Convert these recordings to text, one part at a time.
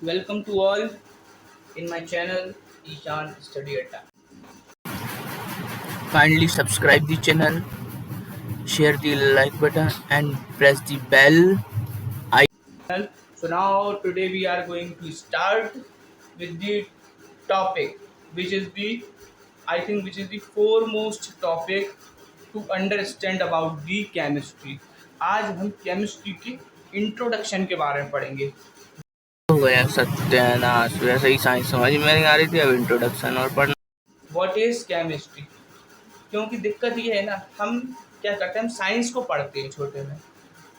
Welcome to all in my channel Ishan Study Atta. Kindly subscribe the channel, share the like button and press the bell icon. So now today we are going to start with the topic which is the foremost topic to understand about the chemistry. आज हम chemistry की introduction के बारे में पढ़ेंगे. हो गया सत्यानाश, वैसे ही साइंस समझ में नहीं आ रही थी, अब इंट्रोडक्शन और पढ़ना. What is chemistry. क्योंकि दिक्कत ये है ना, हम क्या करते हैं, हम साइंस को पढ़ते हैं छोटे में.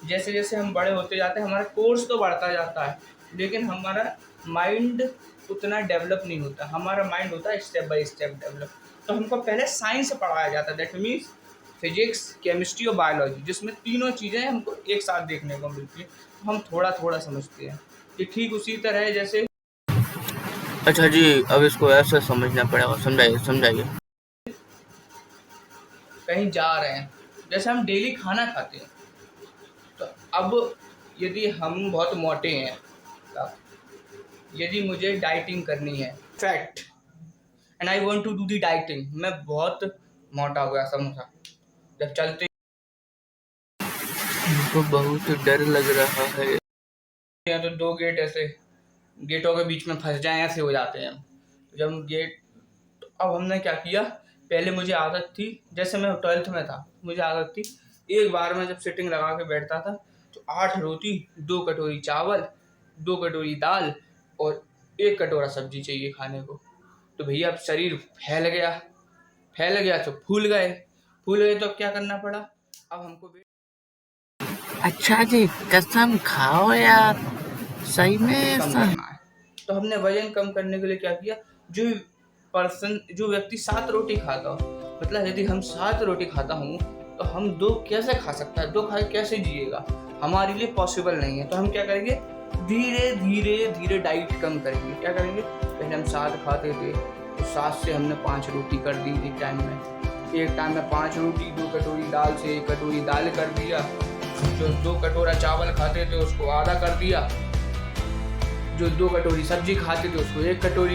जैसे जैसे हम बड़े होते जाते हैं हमारा कोर्स तो बढ़ता जाता है, लेकिन हमारा माइंड उतना डेवलप नहीं होता. हमारा माइंड होता है स्टेप बाय स्टेप डेवलप. तो हमको पहले साइंस पढ़ाया जाता है, दैट मीन्स फिजिक्स, केमिस्ट्री और बायोलॉजी, जिसमें तीनों चीज़ें हमको एक साथ देखने को मिलती है. तो हम थोड़ा थोड़ा समझते हैं. ये ठीक उसी तरह है जैसे अच्छा जी, अब इसको ऐसे समझना पड़ेगा. समझाइए समझाइए. कहीं जा रहे हैं, जैसे हम डेली खाना खाते हैं. तो अब यदि हम बहुत मोटे हैं, यदि मुझे डाइटिंग करनी है, fact, and I want to do the dieting, मैं बहुत मोटा हो गया समोसा जब चलते मुझको बहुत डर लग रहा है. हैं तो दो गेट ऐसे गेटों के बीच में फंस जाए ऐसे हो जाते हैं. तो जब हम गेट, तो अब हमने क्या किया, पहले मुझे आदत थी, जैसे मैं 12th में था, मुझे आदत थी एक बार में जब सिटिंग लगा के बैठता था तो 8 रोटी, 2 कटोरी चावल, 2 कटोरी दाल और 1 कटोरा सब्जी चाहिए खाने को. तो भैया अब शरीर फैल गया तो फूल गए तो अब क्या करना पड़ा, अब हमको अच्छा जी, कसम खाओ यार, सही में कम ऐसा. करना है. तो हमने वजन कम करने के लिए क्या किया, जो व्यक्ति 7 रोटी खाता हो, मतलब यदि हम 7 रोटी खाता हूँ तो हम 2 कैसे खा सकता है, 2 खाए कैसे जिएगा, हमारे लिए पॉसिबल नहीं है. तो हम क्या करेंगे, धीरे धीरे धीरे डाइट कम करेंगे. क्या करेंगे, पहले हम 7 खाते थे तो 7 से हमने 5 रोटी कर दी. एक टाइम में 5 रोटी, 2 कटोरी दाल से 1 कटोरी दाल कर दिया. जो 2 कटोरा चावल खाते थे उसको आधा कर दिया. जो 2 कटोरी सब्जी खाते थे उसको 1 कटोरी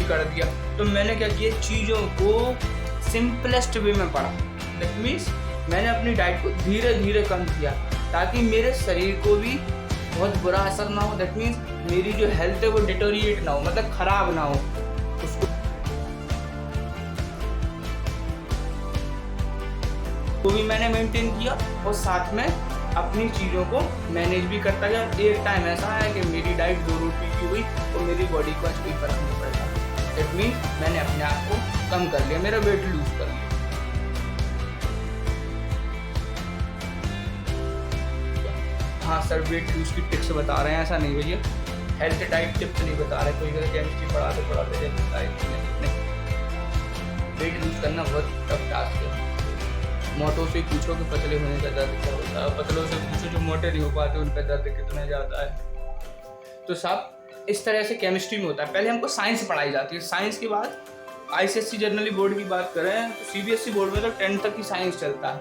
कर दिया. तो मैंने क्या किया, चीज़ों को सिंपलेस्ट वे में पढ़ा. दैट मीन्स मैंने अपनी डाइट को धीरे धीरे कम किया ताकि मेरे शरीर को भी बहुत बुरा असर ना हो. दैट मीन्स मेरी जो हेल्थ है वो डिटोरिएट ना हो, मतलब खराब ना हो. उसको भी मैंने मेंटेन किया और साथ में अपनी चीज़ों को मैनेज भी करता गया. एक टाइम ऐसा है कि मेरी डाइट 2 रोटी की हुई और मेरी बॉडी को आज कोई फर्क नहीं पड़ता. दैट मीन्स मैंने अपने आप को कम कर लिया, मेरा वेट लूज कर लिया. हाँ सर, वेट लूज की टिप्स बता रहे हैं, ऐसा नहीं भैया, हेल्थ डाइट टिप्स नहीं बता रहे. कोई अगर केमिस्ट्री पढ़ाते वेट लूज करना बहुत टफ टास्क है. मोटों से पूछो कि पतले होने का दर्द क्या होता है, पतलों से पूछो जो मोटे नहीं हो पाते उनका दर्द कितना ज़्यादा है. तो सब इस तरह से केमिस्ट्री में होता है. पहले हमको साइंस पढ़ाई जाती है. साइंस के बाद आईसीएससी जनरली बोर्ड की बात करें तो सीबीएसई बोर्ड में तो 10th तक ही साइंस चलता है.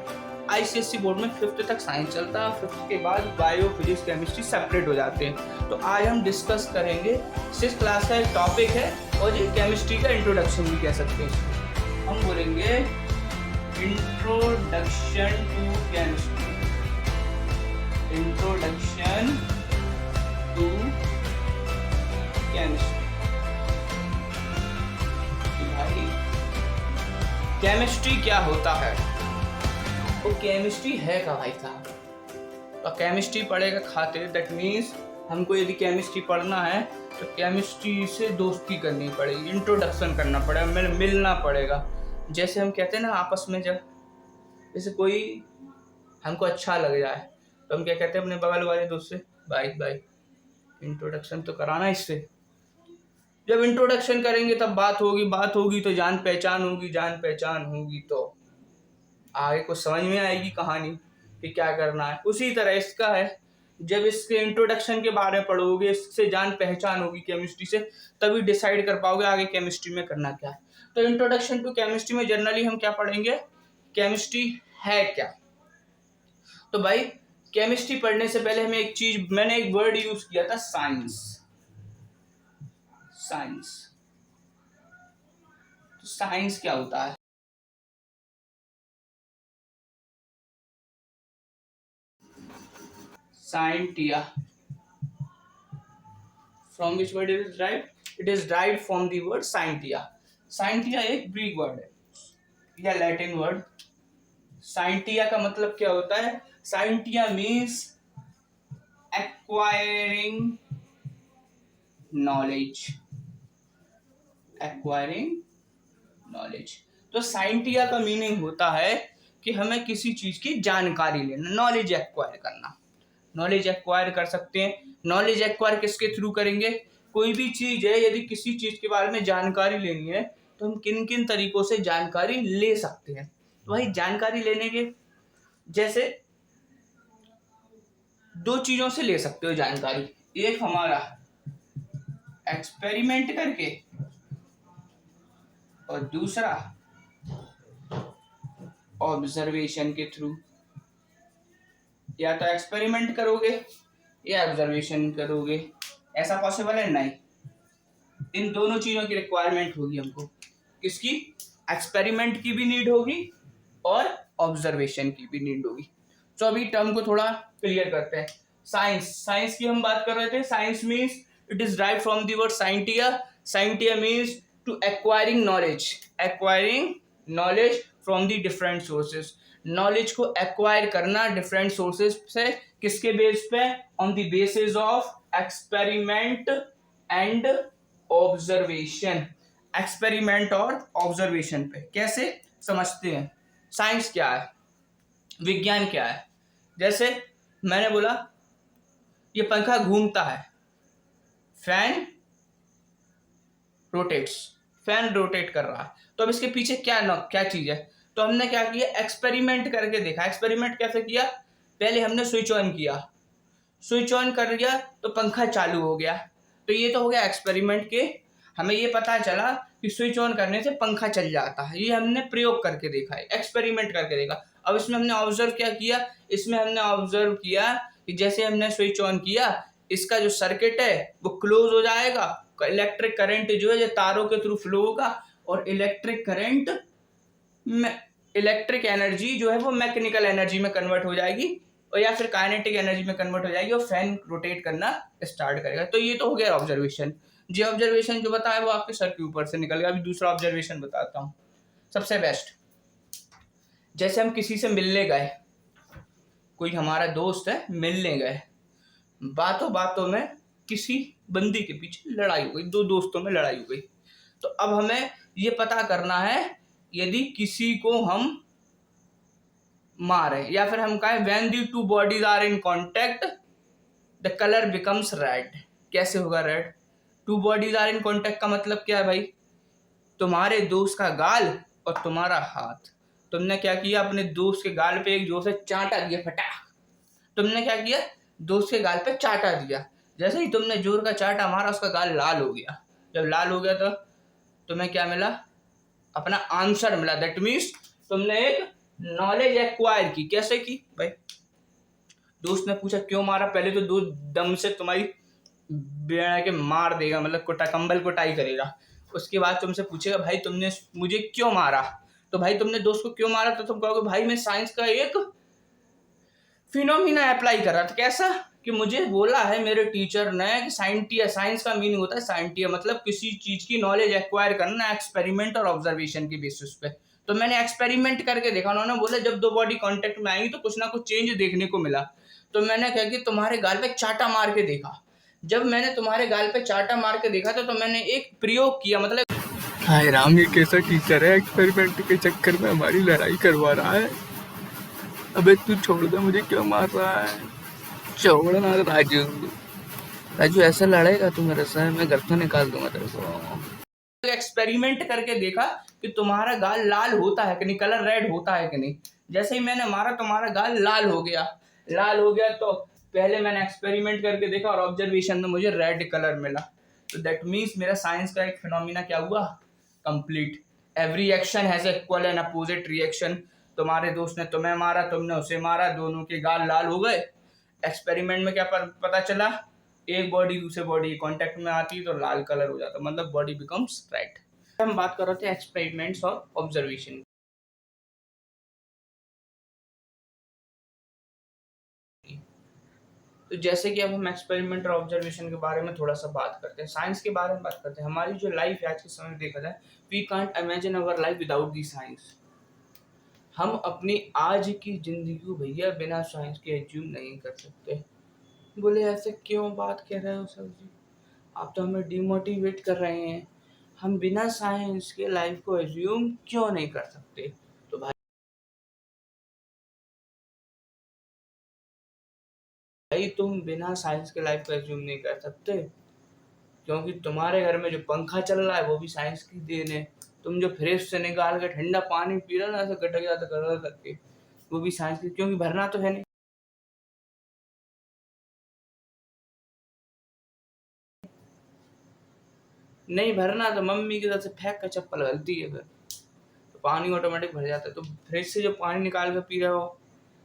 आईसीएससी बोर्ड में 5th तक साइंस चलता है. 5th के बाद बायो, फिजिक्स, केमिस्ट्री सेपरेट हो जाते हैं. तो आज हम डिस्कस करेंगे 6th क्लास का एक टॉपिक है और ये केमिस्ट्री का इंट्रोडक्शन भी कह सकते हैं. हम बोलेंगे introduction to chemistry. Introduction to chemistry. भाई केमिस्ट्री क्या होता है, वो केमिस्ट्री है क्या भाई साहब. तो केमिस्ट्री पढ़ेगा खातिर, दैट मीन्स हमको यदि केमिस्ट्री पढ़ना है तो केमिस्ट्री से दोस्ती करनी पड़ेगी, इंट्रोडक्शन करना पड़ेगा, मिलना पड़ेगा. जैसे हम कहते हैं ना आपस में, जब जैसे कोई हमको अच्छा लग जाए तो हम क्या कहते हैं अपने बगल वाले दोस्त से, भाई भाई इंट्रोडक्शन तो कराना इससे. जब इंट्रोडक्शन करेंगे तब बात होगी तो जान पहचान होगी तो आगे को समझ में आएगी कहानी कि क्या करना है. उसी तरह इसका है, जब इसके इंट्रोडक्शन के बारे में पढ़ोगे, इससे जान पहचान होगी केमिस्ट्री से, तभी डिसाइड कर पाओगे आगे केमिस्ट्री में करना क्या है. तो इंट्रोडक्शन टू केमिस्ट्री में जनरली हम क्या पढ़ेंगे, केमिस्ट्री है क्या. तो भाई केमिस्ट्री पढ़ने से पहले हमें मैंने एक वर्ड यूज किया था, साइंस। साइंस, तो साइंस क्या होता है? Scientia, from which word it is derived? It is derived from the word scientia. Scientia एक ग्रीक वर्ड है या लैटिन वर्ड। साइंटिया का मतलब क्या होता है? Scientia means acquiring knowledge. Acquiring knowledge. तो साइंटिया का मीनिंग होता है कि हमें किसी चीज की जानकारी लेना, नॉलेज एक्वायर करना। नॉलेज एक्वायर कर सकते हैं। नॉलेज एक्वायर किसके थ्रू करेंगे? कोई भी चीज है, यदि किसी चीज के बारे में जानकारी लेनी है तो हम किन किन तरीकों से जानकारी ले सकते हैं। तो भाई जानकारी लेने के जैसे दो चीजों से ले सकते हो जानकारी। एक हमारा एक्सपेरिमेंट करके और दूसरा ऑब्जर्वेशन के थ्रू। या तो एक्सपेरिमेंट करोगे या ऑब्जर्वेशन करोगे, ऐसा पॉसिबल है? नहीं। इन दोनों चीजों की रिक्वायरमेंट होगी हमको। किसकी? एक्सपेरिमेंट की भी नीड होगी और ऑब्जर्वेशन की भी नीड होगी। तो अभी टर्म को थोड़ा क्लियर करते हैं। साइंस, साइंस की हम बात कर रहे थे। Science means it is derived from the word scientia. Scientia means to acquiring knowledge. Acquiring knowledge from the different sources. Knowledge को एक्वायर करना डिफरेंट सोर्सेज से। किसके बेस पे? On the basis of experiment and observation. Experiment और observation पे। कैसे समझते हैं? साइंस क्या है, विज्ञान क्या है? जैसे मैंने बोला ये पंखा घूमता है, फैन रोटेट्स, फैन रोटेट कर रहा है। तो अब इसके पीछे क्या चीज है? तो हमने क्या किया? एक्सपेरिमेंट करके देखा। एक्सपेरिमेंट कैसे किया? पहले हमने स्विच ऑन किया, स्विच ऑन कर दिया तो पंखा चालू हो गया। तो ये तो हो गया एक्सपेरिमेंट के। हमें ये पता चला कि स्विच ऑन करने से पंखा चल जाता है। ये हमने प्रयोग करके देखा है, एक्सपेरिमेंट करके देखा। अब इसमें हमने ऑब्जर्व क्या किया? इसमें हमने ऑब्जर्व किया कि जैसे हमने स्विच ऑन किया, इसका जो सर्किट है वो क्लोज हो जाएगा। इलेक्ट्रिक करंट जो है जो तारों के थ्रू फ्लो होगा और इलेक्ट्रिक करंट इलेक्ट्रिक एनर्जी जो है वो मैकेनिकल एनर्जी में कन्वर्ट हो जाएगी और या फिर काइनेटिक एनर्जी में कन्वर्ट हो जाएगी और फैन रोटेट करना स्टार्ट करेगा। तो ये तो हो गया ऑब्जर्वेशन। जी ऑब्जर्वेशन जो बताया वो आपके सर के ऊपर से निकल गया। अभी दूसरा ऑब्जर्वेशन बताता हूँ, सबसे बेस्ट। जैसे हम किसी से मिलने गए, कोई हमारा दोस्त है, मिलने गए, बातों बातों में किसी बंदी के पीछे लड़ाई हो गई, दो दोस्तों में लड़ाई हो गई। तो अब हमें ये पता करना है, यदि किसी को हम मारे या फिर हम कहें when the two bodies are in contact the colour becomes red. कैसे होगा red? Two bodies are in contact का मतलब क्या है भाई? तुम्हारे दोस्त का गाल और तुम्हारा हाथ। तुमने क्या किया? अपने दोस्त के गाल पे एक जोर से चांटा दिया, फटा। तुमने क्या किया? दोस्त के गाल पे चांटा दिया। जैसे ही तुमने जोर का चांटा मारा, उसका गाल लाल हो गया। जब लाल हो गया तो तुम्हें क्या मिला? अपना आंसर मिला। दैट मीन्स तुमने एक नॉलेज एक्वायर की। कैसे की भाई? दोस्त ने पूछा क्यों मारा? पहले तो दोस्त दम से तुम्हारी बेड़ा के मार देगा, मतलब कंबल कुटाई करेगा। उसके बाद तुमसे पूछेगा भाई तुमने मुझे क्यों मारा? तो भाई तुमने दोस्त को क्यों मारा? तो तुम कहोगे भाई मैं साइंस का एक फिनोमिना अप्लाई कर रहा था। कैसा? कि मुझे बोला है मेरे टीचर ने कि साइंटिया, साइंस का मीनिंग होता है साइंटिया, मतलब किसी चीज की नॉलेज एक्वायर करना एक्सपेरिमेंट और ऑब्जर्वेशन की बेसिस पे। तो मैंने एक्सपेरिमेंट करके देखा। उन्होंने बोला जब दो बॉडी कांटेक्ट में आएंगी तो कुछ ना कुछ चेंज देखने को मिला। तो मैंने क्या किया? तुम्हारे गाल पे चाटा मार के देखा। जब मैंने तुम्हारे गाल पे चाटा मार के देखा तो मैंने एक प्रयोग किया, मतलब हाय राम, ये कैसा टीचर है, एक्सपेरिमेंट के चक्कर में हमारी लड़ाई करवा रहा है। अबे तू छोड़ दे, मुझे क्यों मार रहा है? छोड़ ना राजू। राजू ऐसा लड़ेगा तू मेरे से, मैं घर से निकाल दूंगा तेरे को। एक्सपेरिमेंट करके देखा कि तुम्हारा गाल लाल होता है कि नहीं, कलर रेड होता है कि नहीं। जैसे ही मैंने मारा तुम्हारा गाल लाल हो गया। लाल हो गया तो पहले मैंने एक्सपेरिमेंट करके देखा और ऑब्जर्वेशन में मुझे रेड कलर मिला। तो दैट मीन्स मेरा साइंस का एक फिनोमिना क्या हुआ? Complete. Every action has equal and opposite reaction. तुम्हारे दोस्त ने तुम्हें मारा, तुमने उसे मारा, दोनों के गाल लाल हो गए। एक्सपेरिमेंट में क्या पता चला, एक बॉडी दूसरे बॉडी के कांटेक्ट में आती है तो लाल कलर हो जाता, मतलब बॉडी बिकम्स रेड। हम बात कर रहे थे एक्सपेरिमेंट्स और ऑब्जर्वेशन। तो जैसे कि अब हम एक्सपेरिमेंट और ऑब्जर्वेशन के बारे में थोड़ा सा बात करते हैं, साइंस के बारे में बात करते हैं। हमारी जो लाइफ है आज के समय में देखा जाए, we can't imagine our life without the science. हम अपनी आज की जिंदगी को भैया बिना साइंस के एज्यूम नहीं कर सकते। बोले ऐसे क्यों बात कर रहे हो सर जी, आप तो हमें डिमोटिवेट कर रहे हैं, हम बिना साइंस के लाइफ को एज्यूम क्यों नहीं कर सकते। तो भाई तुम बिना साइंस के लाइफ को एज्यूम नहीं कर सकते, क्योंकि तुम्हारे घर में जो पंखा चल रहा है वो भी साइंस की देन है। तुम जो फ्रिज से निकाल के ठंडा पानी पी रहे हो ना, ऐसे गटक जाता कर करके, वो भी साइंस की, क्योंकि भरना तो है नहीं। नहीं भरना तो मम्मी की तरफ से फेंक का चप्पल गलती है, फिर तो पानी ऑटोमेटिक भर जाता है। तो फ्रिज से जो पानी निकाल कर पी रहे हो,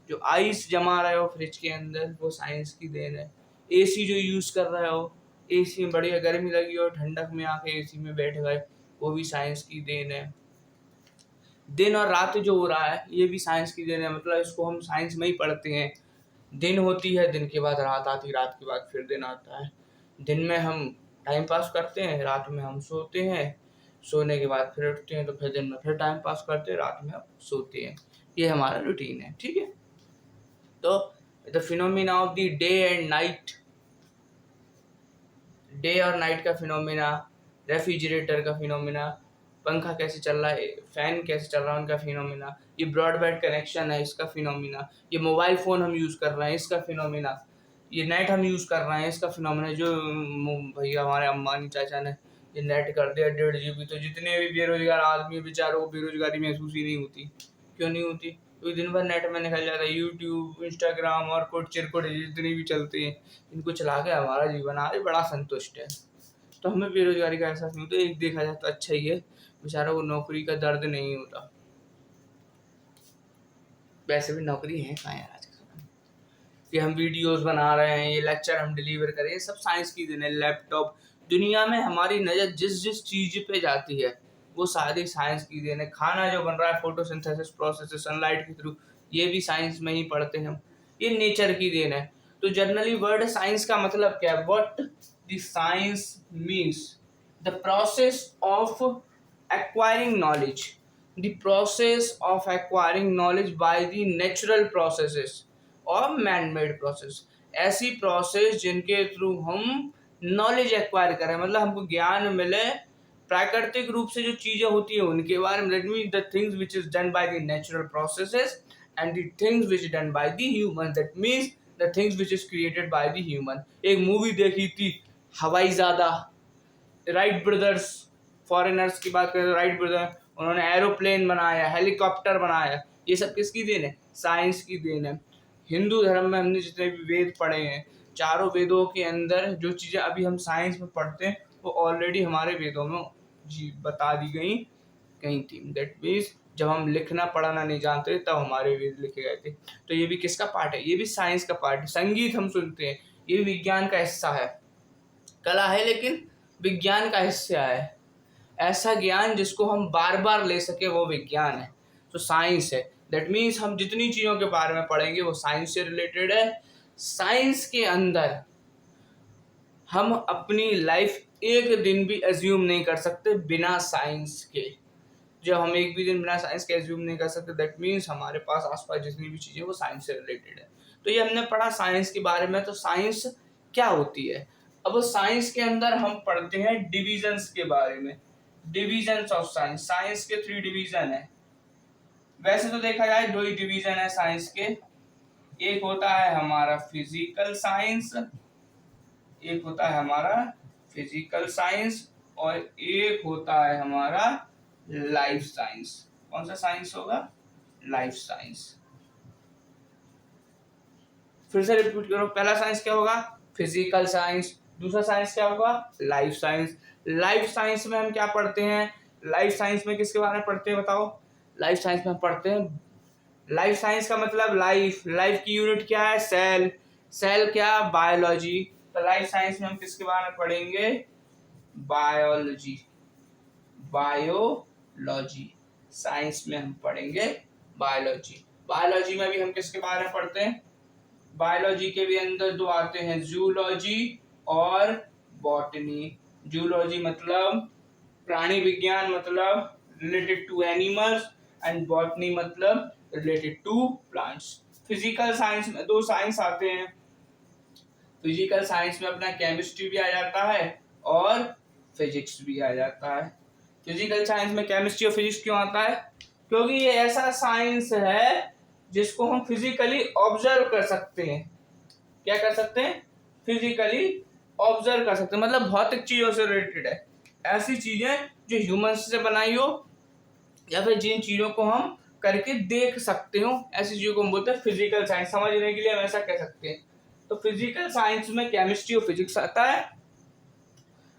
जो आइस जमा रहे हो फ्रिज के अंदर, वो साइंस की देन है। एसी जो यूज कर रहे हो, एसी में बढ़िया गर्मी लगी और ठंडक में आके एसी में बैठ गए, वो भी साइंस की देन है। दिन और रात जो हो रहा है ये भी साइंस की देन है, मतलब इसको हम साइंस में ही पढ़ते हैं। दिन होती है, दिन के बाद रात आती, रात के बाद फिर दिन आता है। दिन में हम टाइम पास करते हैं, रात में हम सोते हैं, सोने के बाद फिर उठते हैं, तो फिर दिन में फिर टाइम पास करते हैं, रात में हम सोते हैं। ये हमारा रूटीन है, ठीक है। तो the phenomena of the day and night, day और नाइट का फिनोमिना, रेफ्रिजरेटर का फिनोमिना, पंखा कैसे चल रहा है, फैन कैसे चल रहा है, उनका फिनोमिना, ये ब्रॉडबैंड कनेक्शन है इसका फिनोमिना, ये मोबाइल फ़ोन हम यूज़ कर रहे हैं इसका फिनोमिना, ये नेट हम यूज़ कर रहे हैं इसका फिनोमिना। जो भैया हमारे अम्बानी चाचा ने ये नेट कर दिया 1.5 GB, तो जितने भी बेरोजगार आदमी बेचारों को बेरोजगारी महसूस ही नहीं होती। क्यों नहीं होती? क्योंकि दिन भर नेट में निकल जाता है, यूट्यूब, इंस्टाग्राम और कुछ चिरकुट जितनी भी चलते हैं, इनको चला के हमारा जीवन आज बड़ा संतुष्ट है। तो हमें बेरोजगारी का एहसास नहीं होता। एक देखा जाए तो अच्छा ही है, बेचारों को नौकरी का दर्द नहीं होता। वैसे भी नौकरी है कहाँ यार आज के समय में। ये हम वीडियोस बना रहे हैं, ये लेक्चर हम डिलीवर करें, ये सब साइंस की देन है। लैपटॉप, दुनिया में हमारी नज़र जिस जिस चीज़ पे जाती है वो सारी साइंस की देन है। खाना जो बन रहा है फोटोसिंथेसिस प्रोसेस, सनलाइट के थ्रू, ये भी साइंस में ही पढ़ते हैं हम, ये नेचर की देन है। तो जनरली वर्ड साइंस का मतलब क्या है? What the science means the process of acquiring knowledge, the process of acquiring knowledge by the natural processes और मैन मेड प्रोसेस, ऐसी प्रोसेस जिनके थ्रू हम नॉलेज एक्वायर करें, मतलब हमको ज्ञान मिले प्राकृतिक रूप से जो चीजें होती है उनके बारे में। That means the things which is done by the natural processes and the things which done by the human, that means the things which is created by the human. एक मूवी देखी थी हवाई ज्यादा, राइट ब्रदर्स, फॉरेनर्स की बात करें तो right brother, उन्होंने एरोप्लेन बनाया, हेलीकॉप्टर बनाया, ये सब किसकी देन है? साइंस की देन है। हिंदू धर्म में हमने जितने भी वेद पढ़े हैं, चारों वेदों के अंदर जो चीज़ें अभी हम साइंस में पढ़ते हैं वो ऑलरेडी हमारे वेदों में जी बता दी गई कहीं थी। दैट मीन्स जब हम लिखना पढ़ना नहीं जानते तब हमारे वेद लिखे गए थे। तो ये भी किसका पार्ट है? ये भी साइंस का पार्ट है। संगीत हम सुनते हैं, ये भी विज्ञान का हिस्सा है। कला है लेकिन विज्ञान का हिस्सा है। ऐसा ज्ञान जिसको हम बार बार ले सके वो विज्ञान है, तो साइंस है। दैट मीन्स हम जितनी चीज़ों के बारे में पढ़ेंगे वो साइंस से रिलेटेड है। साइंस के अंदर हम अपनी लाइफ एक दिन भी एज्यूम नहीं कर सकते बिना साइंस के। जब हम एक भी दिन बिना साइंस के एज्यूम नहीं कर सकते, दैट मीन्स हमारे पास आसपास जितनी भी चीज़ें वो साइंस से रिलेटेड है। तो ये हमने पढ़ा साइंस के बारे में। तो साइंस क्या होती है? अब साइंस के अंदर हम पढ़ते हैं डिविजन्स के बारे में। डिविजन्स ऑफ साइंस, साइंस के 3 डिवीजन है। वैसे तो देखा जाए 2 ही डिवीजन है साइंस के। एक होता है हमारा फिजिकल साइंस, एक होता है हमारा फिजिकल साइंस, और एक होता है हमारा लाइफ साइंस। कौन सा साइंस होगा? Life science. फिर से रिपीट करो, पहला साइंस क्या होगा? Physical science. दूसरा साइंस क्या होगा? Life science. लाइफ साइंस में हम क्या पढ़ते हैं? लाइफ साइंस में किसके बारे में पढ़ते हैं बताओ? लाइफ साइंस में हम पढ़ते हैं, लाइफ साइंस का मतलब लाइफ, लाइफ की यूनिट क्या है? सेल। सेल क्या, बायोलॉजी। तो लाइफ साइंस में हम किसके बारे में पढ़ेंगे, बायोलॉजी। बायोलॉजी साइंस में हम पढ़ेंगे बायोलॉजी। बायोलॉजी में भी हम किसके बारे में पढ़ते हैं, बायोलॉजी के भी अंदर दो आते हैं, जूलॉजी और बॉटनी। जूलॉजी मतलब प्राणी विज्ञान, मतलब related to animals, and botany मतलब related to plants. Physical science में दो साइंस आते हैं। फिजिकल साइंस में अपना केमिस्ट्री भी आ जाता है और फिजिक्स भी आ जाता है। फिजिकल साइंस में केमिस्ट्री और फिजिक्स क्यों आता है, क्योंकि ये ऐसा साइंस है जिसको हम फिजिकली ऑब्जर्व कर सकते हैं। क्या कर सकते हैं, फिजिकली ऑब्जर्व कर सकते हैं, मतलब भौतिक चीजों से रिलेटेड है। ऐसी चीजें जो ह्यूमंस से बनाई हो या फिर जिन चीजों को हम करके देख सकते हो, ऐसी चीजों को हम बोलते हैं फिजिकल साइंस। समझने के लिए हम ऐसा कह सकते हैं। तो फिजिकल साइंस में केमिस्ट्री और फिजिक्स आता है,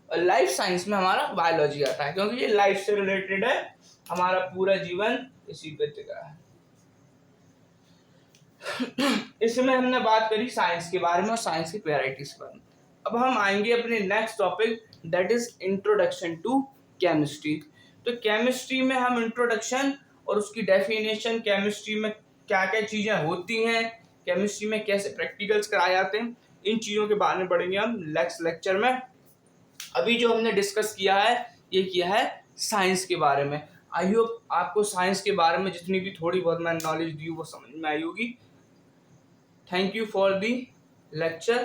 और लाइफ साइंस में हमारा बायोलॉजी आता है, क्योंकि ये लाइफ से रिलेटेड है। हमारा पूरा जीवन इसी पे टिका है। इसमें हमने बात करी साइंस के बारे में और साइंस की वैरायटीज के बारे में। अब हम आएंगे अपने next topic, that is introduction to chemistry. तो केमिस्ट्री में हम इंट्रोडक्शन और उसकी डेफिनेशन, केमिस्ट्री में क्या क्या चीजें होती हैं, केमिस्ट्री में कैसे प्रैक्टिकल्स कराए जाते हैं, इन चीजों के बारे में पढ़ेंगे हम नेक्स्ट लेक्चर में। अभी जो हमने डिस्कस किया है, ये किया है साइंस के बारे में। आई होप आपको साइंस के बारे में जितनी भी थोड़ी बहुत मैंने नॉलेज दी वो समझ में आई होगी। Thank you for the lecture.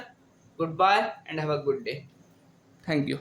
Goodbye and have a good day. Thank you.